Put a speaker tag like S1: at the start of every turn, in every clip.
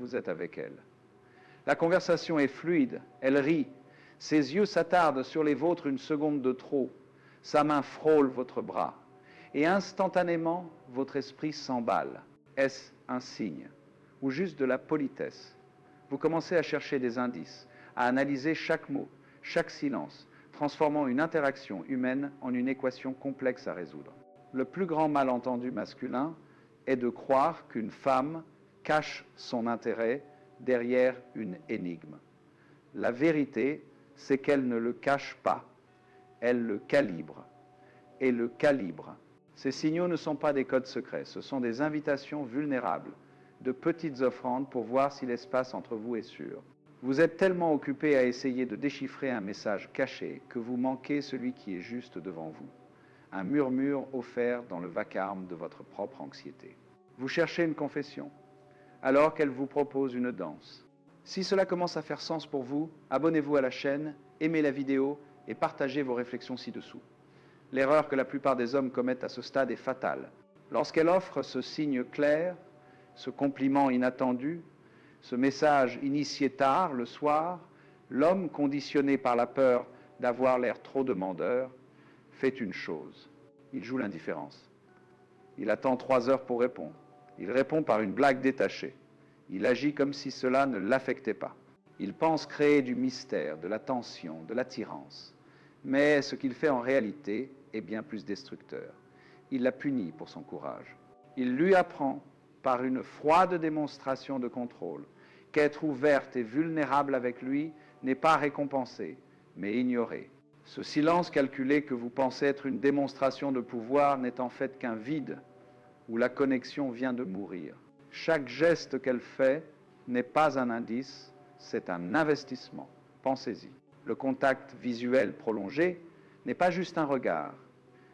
S1: vous êtes avec elle. La conversation est fluide, elle rit, ses yeux s'attardent sur les vôtres une seconde de trop, sa main frôle votre bras, et instantanément, votre esprit s'emballe. Est-ce un signe, ou juste de la politesse? Vous commencez à chercher des indices, à analyser chaque mot, chaque silence, transformant une interaction humaine en une équation complexe à résoudre. Le plus grand malentendu masculin est de croire qu'une femme cache son intérêt derrière une énigme. La vérité, c'est qu'elle ne le cache pas, elle le calibre. Et le calibre. Ces signaux ne sont pas des codes secrets, ce sont des invitations vulnérables, de petites offrandes pour voir si l'espace entre vous est sûr. Vous êtes tellement occupé à essayer de déchiffrer un message caché que vous manquez celui qui est juste devant vous. Un murmure offert dans le vacarme de votre propre anxiété. Vous cherchez une confession, alors qu'elle vous propose une danse. Si cela commence à faire sens pour vous, abonnez-vous à la chaîne, aimez la vidéo et partagez vos réflexions ci-dessous. L'erreur que la plupart des hommes commettent à ce stade est fatale. Lorsqu'elle offre ce signe clair, ce compliment inattendu, ce message initié tard le soir, l'homme conditionné par la peur d'avoir l'air trop demandeur fait une chose. Il joue l'indifférence. Il attend 3 heures pour répondre. Il répond par une blague détachée. Il agit comme si cela ne l'affectait pas. Il pense créer du mystère, de la tension, de l'attirance. Mais ce qu'il fait en réalité est bien plus destructeur. Il la punit pour son courage. Il lui apprend, par une froide démonstration de contrôle, qu'être ouverte et vulnérable avec lui n'est pas récompensé, mais ignoré. Ce silence calculé que vous pensez être une démonstration de pouvoir n'est en fait qu'un vide où la connexion vient de mourir. Chaque geste qu'elle fait n'est pas un indice, c'est un investissement. Pensez-y. Le contact visuel prolongé n'est pas juste un regard,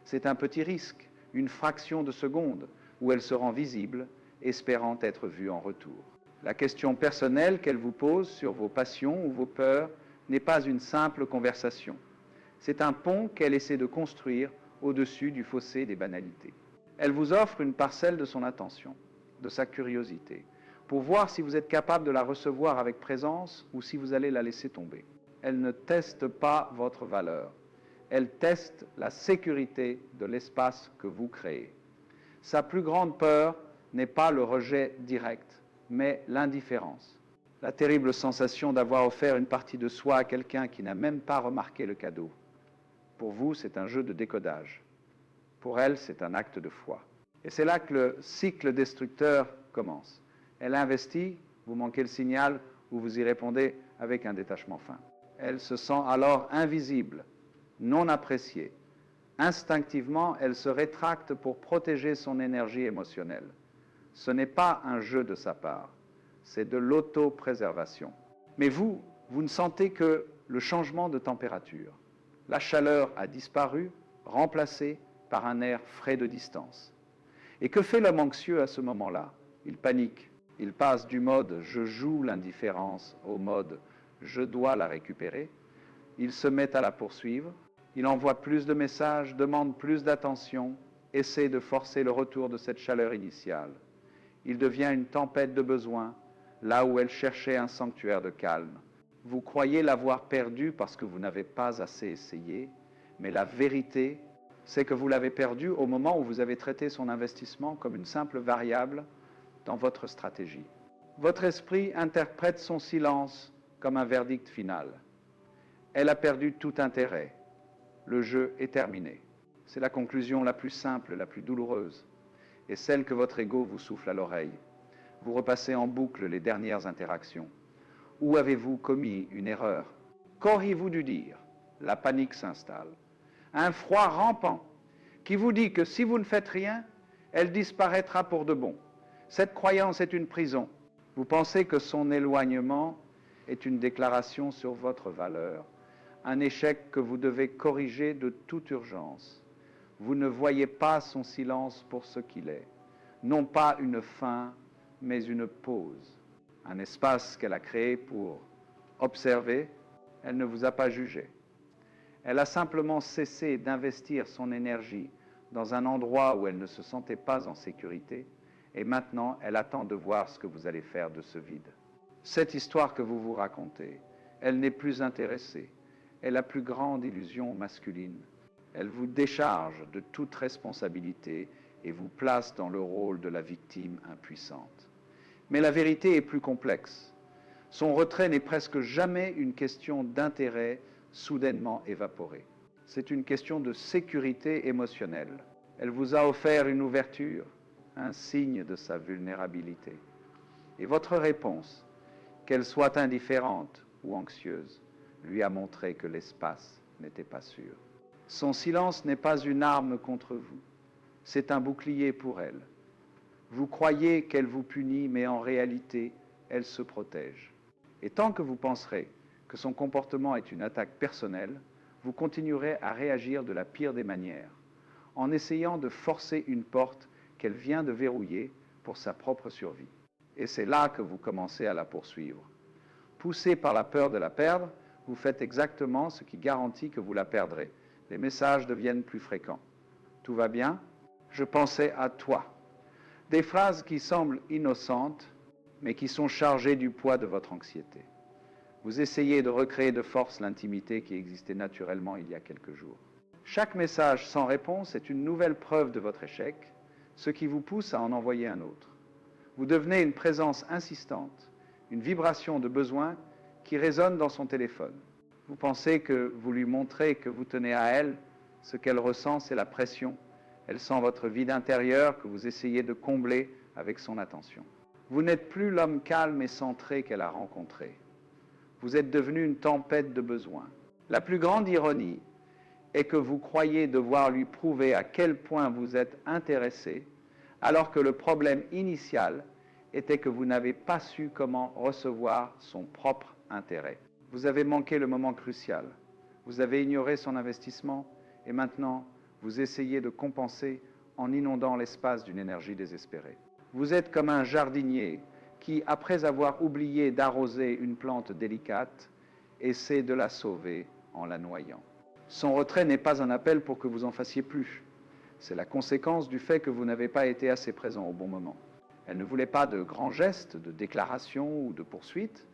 S1: c'est un petit risque, une fraction de seconde où elle se rend visible, espérant être vue en retour. La question personnelle qu'elle vous pose sur vos passions ou vos peurs n'est pas une simple conversation. C'est un pont qu'elle essaie de construire au-dessus du fossé des banalités. Elle vous offre une parcelle de son attention, de sa curiosité, pour voir si vous êtes capable de la recevoir avec présence ou si vous allez la laisser tomber. Elle ne teste pas votre valeur. Elle teste la sécurité de l'espace que vous créez. Sa plus grande peur n'est pas le rejet direct, mais l'indifférence. La terrible sensation d'avoir offert une partie de soi à quelqu'un qui n'a même pas remarqué le cadeau. Pour vous, c'est un jeu de décodage. Pour elle, c'est un acte de foi. Et c'est là que le cycle destructeur commence. Elle investit, vous manquez le signal, ou vous y répondez avec un détachement fin. Elle se sent alors invisible, non appréciée. Instinctivement, elle se rétracte pour protéger son énergie émotionnelle. Ce n'est pas un jeu de sa part, c'est de l'autopréservation. Mais vous ne sentez que le changement de température. La chaleur a disparu, remplacée par un air frais de distance. Et que fait l'homme anxieux à ce moment-là? Il panique. Il passe du mode « je joue l'indifférence » au mode « je dois la récupérer ». Il se met à la poursuivre. Il envoie plus de messages, demande plus d'attention, essaie de forcer le retour de cette chaleur initiale. Il devient une tempête de besoins, là où elle cherchait un sanctuaire de calme. Vous croyez l'avoir perdu parce que vous n'avez pas assez essayé, mais la vérité, c'est que vous l'avez perdu au moment où vous avez traité son investissement comme une simple variable dans votre stratégie. Votre esprit interprète son silence comme un verdict final. Elle a perdu tout intérêt. Le jeu est terminé. C'est la conclusion la plus simple, la plus douloureuse, et celle que votre ego vous souffle à l'oreille. Vous repassez en boucle les dernières interactions. Où avez-vous commis une erreur? Qu'auriez-vous dû dire? La panique s'installe. Un froid rampant qui vous dit que si vous ne faites rien, elle disparaîtra pour de bon. Cette croyance est une prison. Vous pensez que son éloignement est une déclaration sur votre valeur, un échec que vous devez corriger de toute urgence. Vous ne voyez pas son silence pour ce qu'il est, non pas une fin, mais une pause, un espace qu'elle a créé pour observer. Elle ne vous a pas jugé. Elle a simplement cessé d'investir son énergie dans un endroit où elle ne se sentait pas en sécurité. et maintenant elle attend de voir ce que vous allez faire de ce vide. Cette histoire que vous vous racontez, elle n'est plus intéressée, est la plus grande illusion masculine. Elle vous décharge de toute responsabilité et vous place dans le rôle de la victime impuissante. Mais la vérité est plus complexe. Son retrait n'est presque jamais une question d'intérêt soudainement évaporé. C'est une question de sécurité émotionnelle. Elle vous a offert une ouverture, un signe de sa vulnérabilité. Et votre réponse, qu'elle soit indifférente ou anxieuse, lui a montré que l'espace n'était pas sûr. Son silence n'est pas une arme contre vous, c'est un bouclier pour elle. Vous croyez qu'elle vous punit, mais en réalité, elle se protège. Et tant que vous penserez que son comportement est une attaque personnelle, vous continuerez à réagir de la pire des manières, en essayant de forcer une porte qu'elle vient de verrouiller pour sa propre survie. Et c'est là que vous commencez à la poursuivre. Poussé par la peur de la perdre, vous faites exactement ce qui garantit que vous la perdrez. Les messages deviennent plus fréquents. Tout va bien? Je pensais à toi. Des phrases qui semblent innocentes, mais qui sont chargées du poids de votre anxiété. Vous essayez de recréer de force l'intimité qui existait naturellement il y a quelques jours. Chaque message sans réponse est une nouvelle preuve de votre échec, ce qui vous pousse à en envoyer un autre. Vous devenez une présence insistante, une vibration de besoin qui résonne dans son téléphone. Vous pensez que vous lui montrez que vous tenez à elle, ce qu'elle ressent, c'est la pression. Elle sent votre vide intérieur que vous essayez de combler avec son attention. Vous n'êtes plus l'homme calme et centré qu'elle a rencontré. Vous êtes devenu une tempête de besoins. La plus grande ironie est que vous croyez devoir lui prouver à quel point vous êtes intéressé, alors que le problème initial était que vous n'avez pas su comment recevoir son propre intérêt. Vous avez manqué le moment crucial. Vous avez ignoré son investissement et maintenant, vous essayez de compenser en inondant l'espace d'une énergie désespérée. Vous êtes comme un jardinier qui, après avoir oublié d'arroser une plante délicate, essaie de la sauver en la noyant. Son retrait n'est pas un appel pour que vous en fassiez plus. C'est la conséquence du fait que vous n'avez pas été assez présent au bon moment. Elle ne voulait pas de grands gestes, de déclarations ou de poursuites.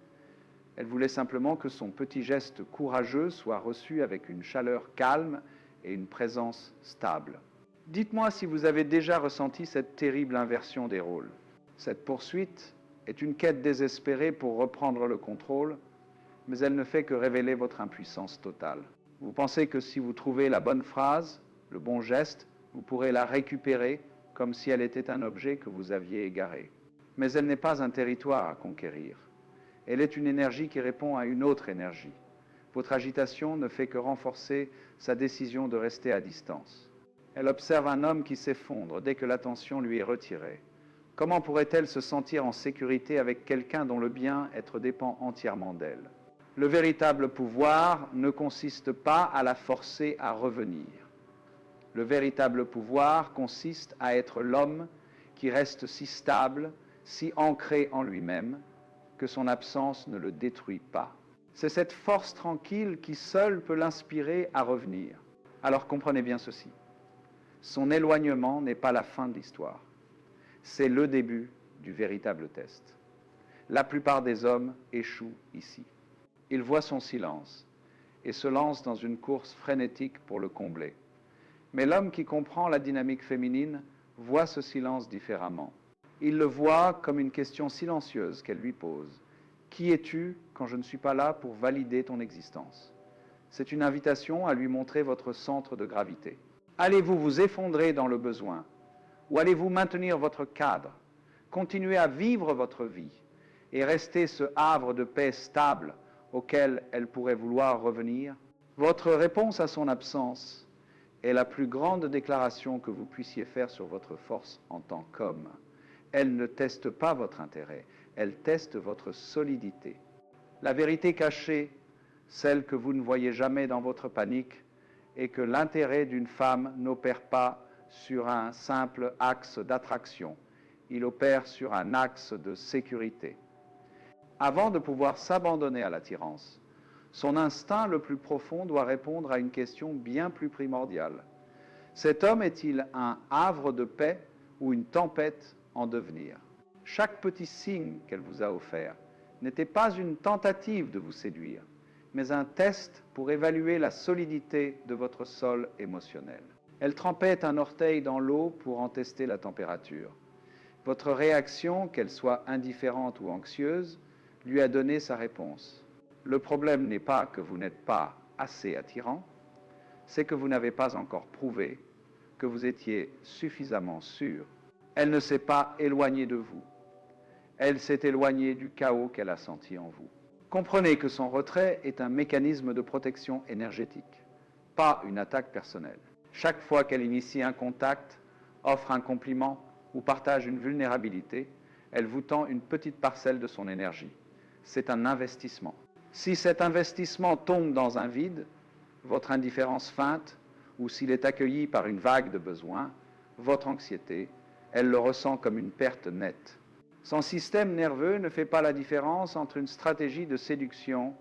S1: Elle voulait simplement que son petit geste courageux soit reçu avec une chaleur calme et une présence stable. Dites-moi si vous avez déjà ressenti cette terrible inversion des rôles. Cette poursuite est une quête désespérée pour reprendre le contrôle, mais elle ne fait que révéler votre impuissance totale. Vous pensez que si vous trouvez la bonne phrase, le bon geste, vous pourrez la récupérer comme si elle était un objet que vous aviez égaré. Mais elle n'est pas un territoire à conquérir. Elle est une énergie qui répond à une autre énergie. Votre agitation ne fait que renforcer sa décision de rester à distance. Elle observe un homme qui s'effondre dès que l'attention lui est retirée. Comment pourrait-elle se sentir en sécurité avec quelqu'un dont le bien-être dépend entièrement d'elle? Le véritable pouvoir ne consiste pas à la forcer à revenir. Le véritable pouvoir consiste à être l'homme qui reste si stable, si ancré en lui-même, que son absence ne le détruit pas. C'est cette force tranquille qui seule peut l'inspirer à revenir. Alors comprenez bien ceci. Son éloignement n'est pas la fin de l'histoire. C'est le début du véritable test. La plupart des hommes échouent ici. Ils voient son silence et se lancent dans une course frénétique pour le combler. Mais l'homme qui comprend la dynamique féminine voit ce silence différemment. Il le voit comme une question silencieuse qu'elle lui pose. Qui es-tu quand je ne suis pas là pour valider ton existence? C'est une invitation à lui montrer votre centre de gravité. Allez-vous vous effondrer dans le besoin ou allez-vous maintenir votre cadre, continuer à vivre votre vie et rester ce havre de paix stable auquel elle pourrait vouloir revenir? Votre réponse à son absence est la plus grande déclaration que vous puissiez faire sur votre force en tant qu'homme. Elle ne teste pas votre intérêt, elle teste votre solidité. La vérité cachée, celle que vous ne voyez jamais dans votre panique, est que l'intérêt d'une femme n'opère pas sur un simple axe d'attraction, il opère sur un axe de sécurité. Avant de pouvoir s'abandonner à l'attirance, son instinct le plus profond doit répondre à une question bien plus primordiale. Cet homme est-il un havre de paix ou une tempête en devenir. Chaque petit signe qu'elle vous a offert n'était pas une tentative de vous séduire, mais un test pour évaluer la solidité de votre sol émotionnel. Elle trempait un orteil dans l'eau pour en tester la température. Votre réaction, qu'elle soit indifférente ou anxieuse, lui a donné sa réponse. Le problème n'est pas que vous n'êtes pas assez attirant, c'est que vous n'avez pas encore prouvé que vous étiez suffisamment sûr. Elle ne s'est pas éloignée de vous. Elle s'est éloignée du chaos qu'elle a senti en vous. Comprenez que son retrait est un mécanisme de protection énergétique, pas une attaque personnelle. Chaque fois qu'elle initie un contact, offre un compliment ou partage une vulnérabilité, elle vous tend une petite parcelle de son énergie. C'est un investissement. Si cet investissement tombe dans un vide, votre indifférence feinte, ou s'il est accueilli par une vague de besoin, votre anxiété, elle le ressent comme une perte nette. Son système nerveux ne fait pas la différence entre une stratégie de séduction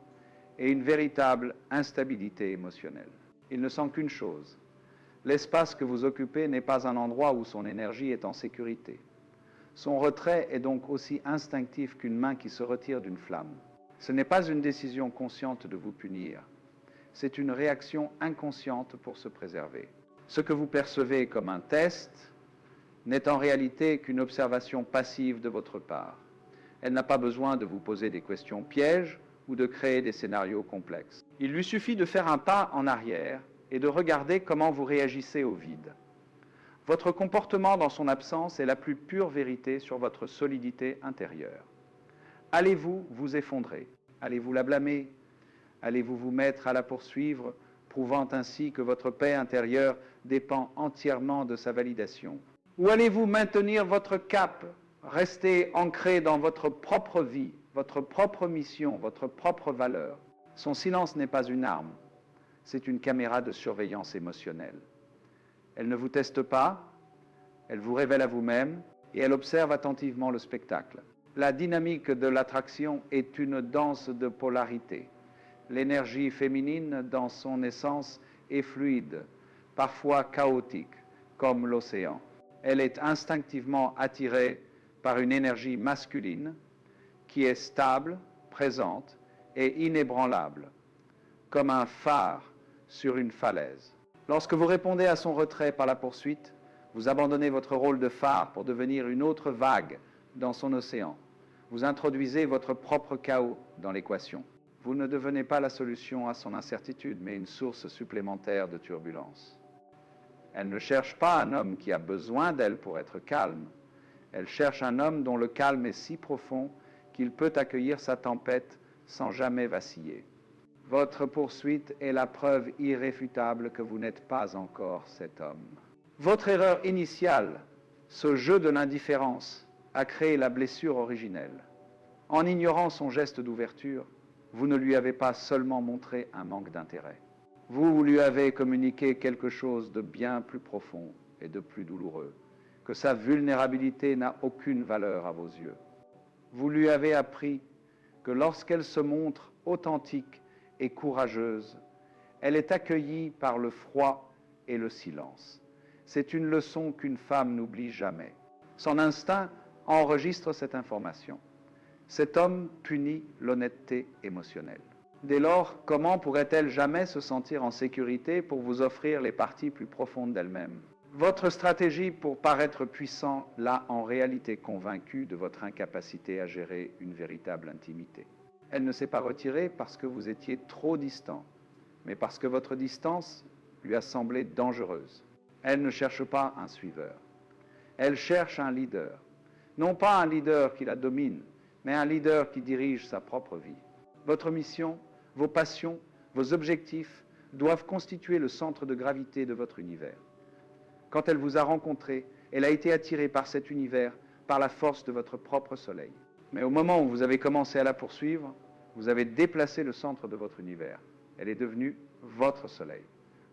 S1: et une véritable instabilité émotionnelle. Il ne sent qu'une chose. L'espace que vous occupez n'est pas un endroit où son énergie est en sécurité. Son retrait est donc aussi instinctif qu'une main qui se retire d'une flamme. Ce n'est pas une décision consciente de vous punir. C'est une réaction inconsciente pour se préserver. Ce que vous percevez comme un test n'est en réalité qu'une observation passive de votre part. Elle n'a pas besoin de vous poser des questions pièges ou de créer des scénarios complexes. Il lui suffit de faire un pas en arrière et de regarder comment vous réagissez au vide. Votre comportement dans son absence est la plus pure vérité sur votre solidité intérieure. Allez-vous vous effondrer? Allez-vous la blâmer? Allez-vous vous mettre à la poursuivre, prouvant ainsi que votre paix intérieure dépend entièrement de sa validation? Ou allez-vous maintenir votre cap, rester ancré dans votre propre vie, votre propre mission, votre propre valeur? Son silence n'est pas une arme, c'est une caméra de surveillance émotionnelle. Elle ne vous teste pas, elle vous révèle à vous-même et elle observe attentivement le spectacle. La dynamique de l'attraction est une danse de polarité. L'énergie féminine, dans son essence, est fluide, parfois chaotique, comme l'océan. Elle est instinctivement attirée par une énergie masculine qui est stable, présente et inébranlable, comme un phare sur une falaise. Lorsque vous répondez à son retrait par la poursuite, vous abandonnez votre rôle de phare pour devenir une autre vague dans son océan. Vous introduisez votre propre chaos dans l'équation. Vous ne devenez pas la solution à son incertitude, mais une source supplémentaire de turbulence. Elle ne cherche pas un homme qui a besoin d'elle pour être calme. Elle cherche un homme dont le calme est si profond qu'il peut accueillir sa tempête sans jamais vaciller. Votre poursuite est la preuve irréfutable que vous n'êtes pas encore cet homme. Votre erreur initiale, ce jeu de l'indifférence, a créé la blessure originelle. En ignorant son geste d'ouverture, vous ne lui avez pas seulement montré un manque d'intérêt. Vous lui avez communiqué quelque chose de bien plus profond et de plus douloureux, que sa vulnérabilité n'a aucune valeur à vos yeux. Vous lui avez appris que lorsqu'elle se montre authentique et courageuse, elle est accueillie par le froid et le silence. C'est une leçon qu'une femme n'oublie jamais. Son instinct enregistre cette information. Cet homme punit l'honnêteté émotionnelle. Dès lors, comment pourrait-elle jamais se sentir en sécurité pour vous offrir les parties plus profondes d'elle-même? Votre stratégie pour paraître puissant l'a en réalité convaincu de votre incapacité à gérer une véritable intimité. Elle ne s'est pas retirée parce que vous étiez trop distant, mais parce que votre distance lui a semblé dangereuse. Elle ne cherche pas un suiveur. Elle cherche un leader. Non pas un leader qui la domine, mais un leader qui dirige sa propre vie. Votre mission, vos passions, vos objectifs doivent constituer le centre de gravité de votre univers. Quand elle vous a rencontré, elle a été attirée par cet univers, par la force de votre propre soleil. Mais au moment où vous avez commencé à la poursuivre, vous avez déplacé le centre de votre univers. Elle est devenue votre soleil.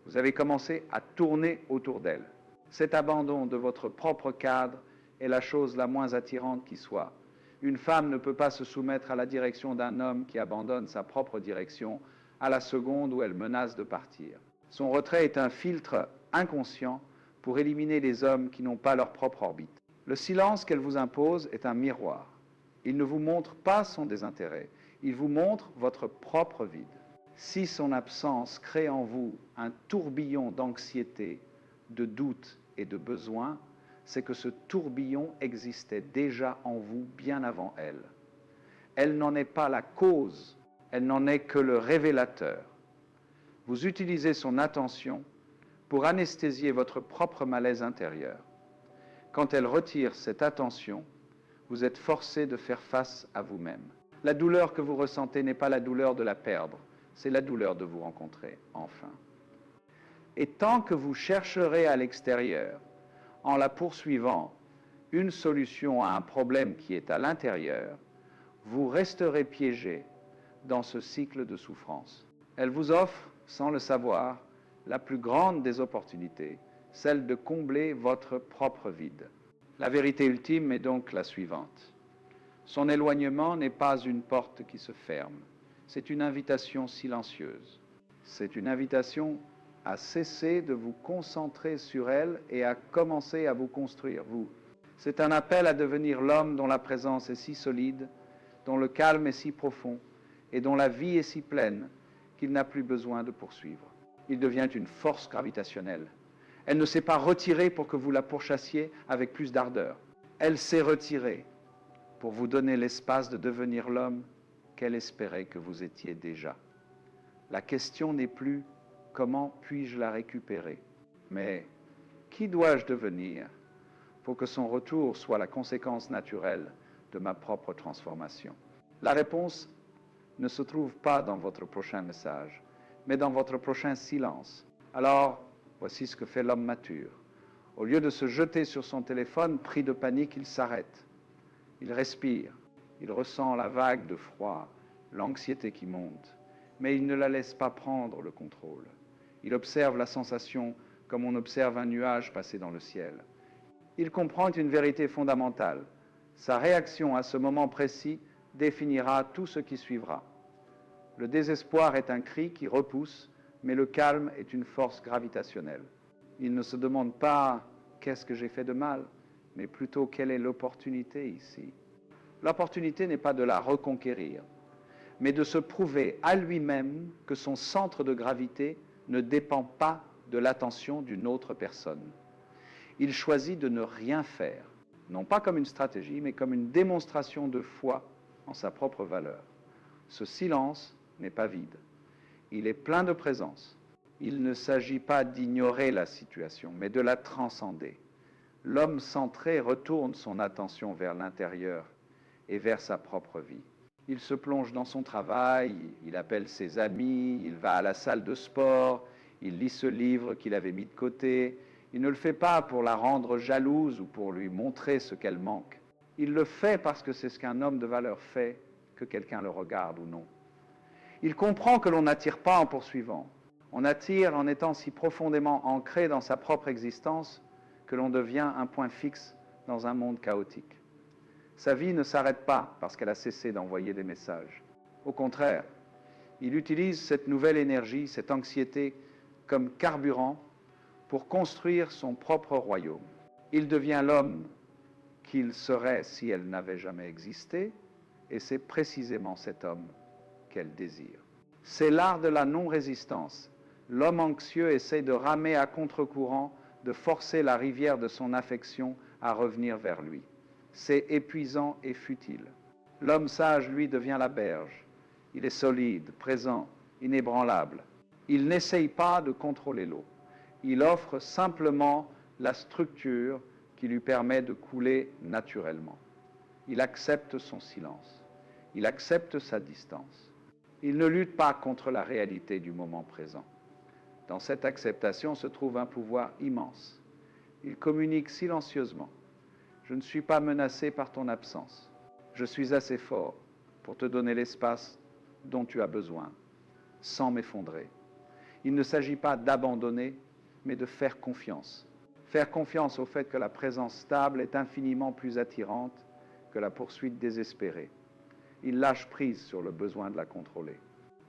S1: Vous avez commencé à tourner autour d'elle. Cet abandon de votre propre cadre est la chose la moins attirante qui soit. Une femme ne peut pas se soumettre à la direction d'un homme qui abandonne sa propre direction à la seconde où elle menace de partir. Son retrait est un filtre inconscient pour éliminer les hommes qui n'ont pas leur propre orbite. Le silence qu'elle vous impose est un miroir. Il ne vous montre pas son désintérêt, il vous montre votre propre vide. Si son absence crée en vous un tourbillon d'anxiété, de doute et de besoin, c'est que ce tourbillon existait déjà en vous bien avant elle. Elle n'en est pas la cause, elle n'en est que le révélateur. Vous utilisez son attention pour anesthésier votre propre malaise intérieur. Quand elle retire cette attention, vous êtes forcé de faire face à vous-même. La douleur que vous ressentez n'est pas la douleur de la perdre, c'est la douleur de vous rencontrer, enfin. Et tant que vous chercherez à l'extérieur, en la poursuivant, une solution à un problème qui est à l'intérieur, vous resterez piégé dans ce cycle de souffrance. Elle vous offre, sans le savoir, la plus grande des opportunités, celle de combler votre propre vide. La vérité ultime est donc la suivante. Son éloignement n'est pas une porte qui se ferme, c'est une invitation silencieuse. C'est une invitation à cesser de vous concentrer sur elle et à commencer à vous construire, vous. C'est un appel à devenir l'homme dont la présence est si solide, dont le calme est si profond et dont la vie est si pleine qu'il n'a plus besoin de poursuivre. Il devient une force gravitationnelle. Elle ne s'est pas retirée pour que vous la pourchassiez avec plus d'ardeur. Elle s'est retirée pour vous donner l'espace de devenir l'homme qu'elle espérait que vous étiez déjà. La question n'est plus « comment puis-je la récupérer ?» mais « qui dois-je devenir pour que son retour soit la conséquence naturelle de ma propre transformation ?» La réponse ne se trouve pas dans votre prochain message, mais dans votre prochain silence. Alors, voici ce que fait l'homme mature. Au lieu de se jeter sur son téléphone, pris de panique, il s'arrête. Il respire, il ressent la vague de froid, l'anxiété qui monte, mais il ne la laisse pas prendre le contrôle. Il observe la sensation comme on observe un nuage passer dans le ciel. Il comprend une vérité fondamentale. Sa réaction à ce moment précis définira tout ce qui suivra. Le désespoir est un cri qui repousse, mais le calme est une force gravitationnelle. Il ne se demande pas « qu'est-ce que j'ai fait de mal ?», mais plutôt « quelle est l'opportunité ici ?» L'opportunité n'est pas de la reconquérir, mais de se prouver à lui-même que son centre de gravité ne dépend pas de l'attention d'une autre personne. Il choisit de ne rien faire, non pas comme une stratégie, mais comme une démonstration de foi en sa propre valeur. Ce silence n'est pas vide. Il est plein de présence. Il ne s'agit pas d'ignorer la situation, mais de la transcender. L'homme centré retourne son attention vers l'intérieur et vers sa propre vie. Il se plonge dans son travail, il appelle ses amis, il va à la salle de sport, il lit ce livre qu'il avait mis de côté. Il ne le fait pas pour la rendre jalouse ou pour lui montrer ce qu'elle manque. Il le fait parce que c'est ce qu'un homme de valeur fait, que quelqu'un le regarde ou non. Il comprend que l'on n'attire pas en poursuivant. On attire en étant si profondément ancré dans sa propre existence que l'on devient un point fixe dans un monde chaotique. Sa vie ne s'arrête pas parce qu'elle a cessé d'envoyer des messages. Au contraire, il utilise cette nouvelle énergie, cette anxiété, comme carburant pour construire son propre royaume. Il devient l'homme qu'il serait si elle n'avait jamais existé, et c'est précisément cet homme qu'elle désire. C'est l'art de la non-résistance. L'homme anxieux essaie de ramer à contre-courant, de forcer la rivière de son affection à revenir vers lui. C'est épuisant et futile. L'homme sage, lui, devient la berge. Il est solide, présent, inébranlable. Il n'essaye pas de contrôler l'eau. Il offre simplement la structure qui lui permet de couler naturellement. Il accepte son silence. Il accepte sa distance. Il ne lutte pas contre la réalité du moment présent. Dans cette acceptation se trouve un pouvoir immense. Il communique silencieusement. Je ne suis pas menacé par ton absence. Je suis assez fort pour te donner l'espace dont tu as besoin, sans m'effondrer. Il ne s'agit pas d'abandonner, mais de faire confiance. Faire confiance au fait que la présence stable est infiniment plus attirante que la poursuite désespérée. Il lâche prise sur le besoin de la contrôler.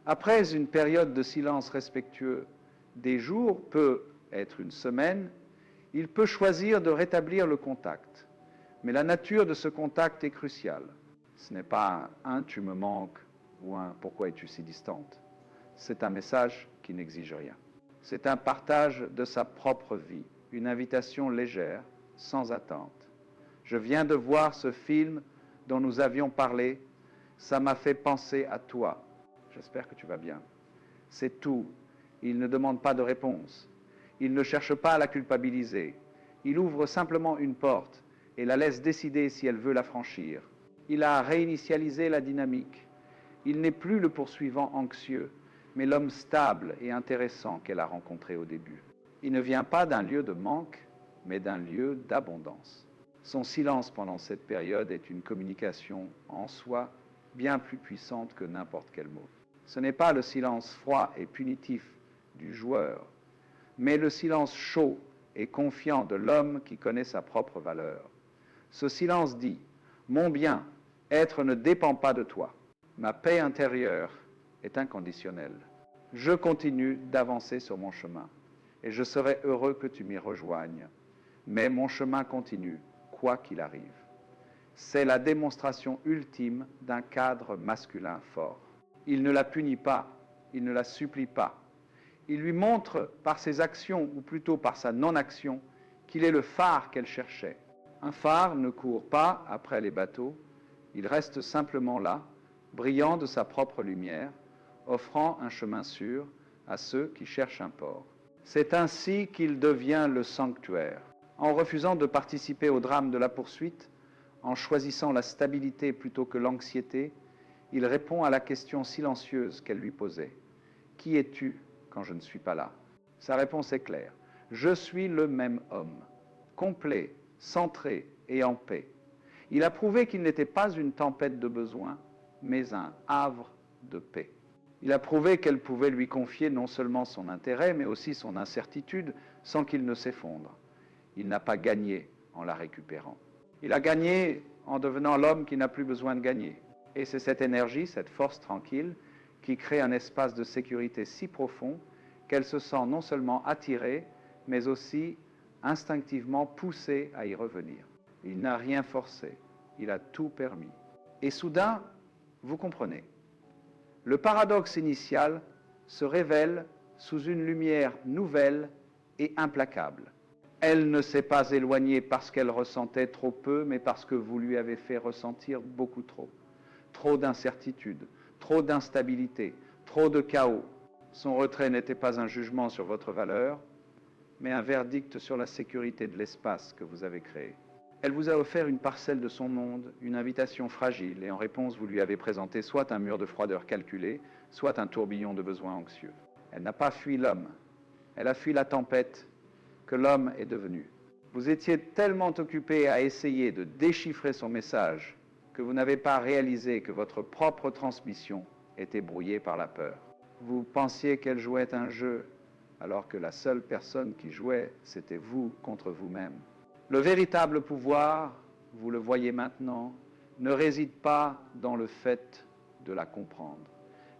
S1: Après une période de silence respectueux, des jours, peut être une semaine, il peut choisir de rétablir le contact. Mais la nature de ce contact est cruciale. Ce n'est pas un « tu me manques » ou un « pourquoi es-tu si distante ». C'est un message qui n'exige rien. C'est un partage de sa propre vie, une invitation légère, sans attente. Je viens de voir ce film dont nous avions parlé, ça m'a fait penser à toi. J'espère que tu vas bien. C'est tout. Il ne demande pas de réponse. Il ne cherche pas à la culpabiliser. Il ouvre simplement une porte et la laisse décider si elle veut la franchir. Il a réinitialisé la dynamique. Il n'est plus le poursuivant anxieux, mais l'homme stable et intéressant qu'elle a rencontré au début. Il ne vient pas d'un lieu de manque, mais d'un lieu d'abondance. Son silence pendant cette période est une communication en soi bien plus puissante que n'importe quel mot. Ce n'est pas le silence froid et punitif du joueur, mais le silence chaud et confiant de l'homme qui connaît sa propre valeur. Ce silence dit « Mon bien, être ne dépend pas de toi. Ma paix intérieure est inconditionnelle. Je continue d'avancer sur mon chemin et je serai heureux que tu m'y rejoignes. Mais mon chemin continue, quoi qu'il arrive. » C'est la démonstration ultime d'un cadre masculin fort. Il ne la punit pas, il ne la supplie pas. Il lui montre par ses actions, ou plutôt par sa non-action, qu'il est le phare qu'elle cherchait. Un phare ne court pas après les bateaux, il reste simplement là, brillant de sa propre lumière, offrant un chemin sûr à ceux qui cherchent un port. C'est ainsi qu'il devient le sanctuaire. En refusant de participer au drame de la poursuite, en choisissant la stabilité plutôt que l'anxiété, il répond à la question silencieuse qu'elle lui posait. « Qui es-tu quand je ne suis pas là ?» Sa réponse est claire. « Je suis le même homme, complet, centré et en paix. » Il a prouvé qu'il n'était pas une tempête de besoin, mais un havre de paix. Il a prouvé qu'elle pouvait lui confier non seulement son intérêt, mais aussi son incertitude, sans qu'il ne s'effondre. Il n'a pas gagné en la récupérant. Il a gagné en devenant l'homme qui n'a plus besoin de gagner. Et c'est cette énergie, cette force tranquille, qui crée un espace de sécurité si profond qu'elle se sent non seulement attirée, mais aussi instinctivement poussée à y revenir. Il n'a rien forcé, il a tout permis. Et soudain, vous comprenez, le paradoxe initial se révèle sous une lumière nouvelle et implacable. Elle ne s'est pas éloignée parce qu'elle ressentait trop peu, mais parce que vous lui avez fait ressentir beaucoup trop. Trop d'incertitude, trop d'instabilité, trop de chaos. Son retrait n'était pas un jugement sur votre valeur, mais un verdict sur la sécurité de l'espace que vous avez créé. Elle vous a offert une parcelle de son monde, une invitation fragile, et en réponse, vous lui avez présenté soit un mur de froideur calculé, soit un tourbillon de besoins anxieux. Elle n'a pas fui l'homme, elle a fui la tempête que l'homme est devenu. Vous étiez tellement occupé à essayer de déchiffrer son message que vous n'avez pas réalisé que votre propre transmission était brouillée par la peur. Vous pensiez qu'elle jouait un jeu, alors que la seule personne qui jouait, c'était vous contre vous-même. Le véritable pouvoir, vous le voyez maintenant, ne réside pas dans le fait de la comprendre,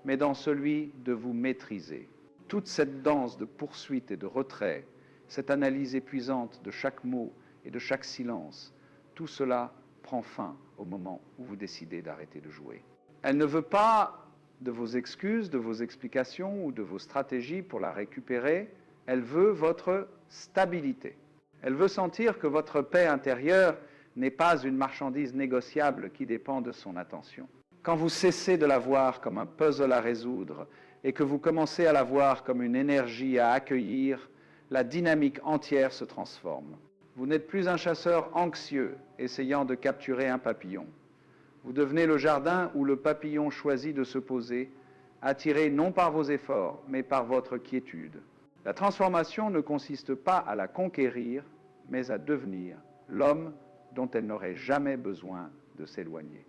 S1: mais dans celui de vous maîtriser. Toute cette danse de poursuite et de retrait, cette analyse épuisante de chaque mot et de chaque silence, tout cela prend fin au moment où vous décidez d'arrêter de jouer. Elle ne veut pas de vos excuses, de vos explications ou de vos stratégies pour la récupérer, elle veut votre stabilité. Elle veut sentir que votre paix intérieure n'est pas une marchandise négociable qui dépend de son attention. Quand vous cessez de la voir comme un puzzle à résoudre et que vous commencez à la voir comme une énergie à accueillir, la dynamique entière se transforme. Vous n'êtes plus un chasseur anxieux essayant de capturer un papillon. Vous devenez le jardin où le papillon choisit de se poser, attiré non par vos efforts, mais par votre quiétude. La transformation ne consiste pas à la conquérir, mais à devenir l'homme dont elle n'aurait jamais besoin de s'éloigner.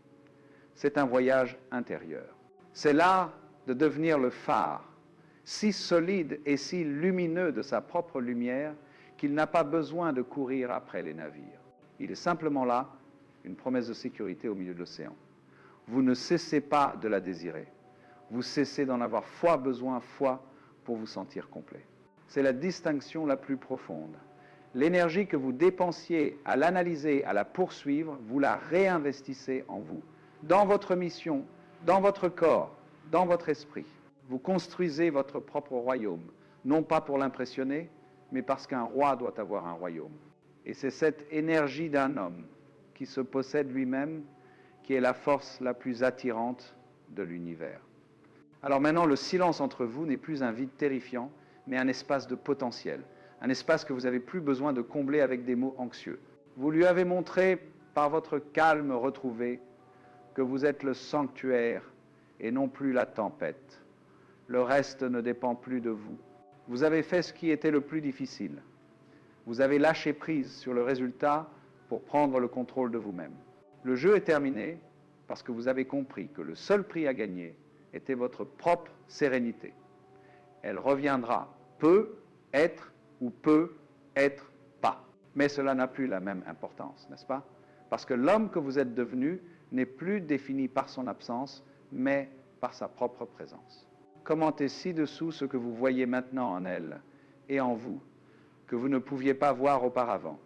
S1: C'est un voyage intérieur. C'est l'art de devenir le phare, si solide et si lumineux de sa propre lumière qu'il n'a pas besoin de courir après les navires. Il est simplement là, une promesse de sécurité au milieu de l'océan. Vous ne cessez pas de la désirer. Vous cessez d'en avoir foi besoin, foi pour vous sentir complet. C'est la distinction la plus profonde. L'énergie que vous dépensiez à l'analyser, à la poursuivre, vous la réinvestissez en vous, dans votre mission, dans votre corps, dans votre esprit. Vous construisez votre propre royaume, non pas pour l'impressionner, mais parce qu'un roi doit avoir un royaume. Et c'est cette énergie d'un homme qui se possède lui-même qui est la force la plus attirante de l'univers. Alors maintenant, le silence entre vous n'est plus un vide terrifiant, mais un espace de potentiel, un espace que vous n'avez plus besoin de combler avec des mots anxieux. Vous lui avez montré, par votre calme retrouvé, que vous êtes le sanctuaire et non plus la tempête. Le reste ne dépend plus de vous. Vous avez fait ce qui était le plus difficile. Vous avez lâché prise sur le résultat pour prendre le contrôle de vous-même. Le jeu est terminé parce que vous avez compris que le seul prix à gagner était votre propre sérénité. Elle reviendra, peut être ou peut être pas. Mais cela n'a plus la même importance, n'est-ce pas? Parce que l'homme que vous êtes devenu n'est plus défini par son absence, mais par sa propre présence. Commentez ci-dessous ce que vous voyez maintenant en elle et en vous, que vous ne pouviez pas voir auparavant.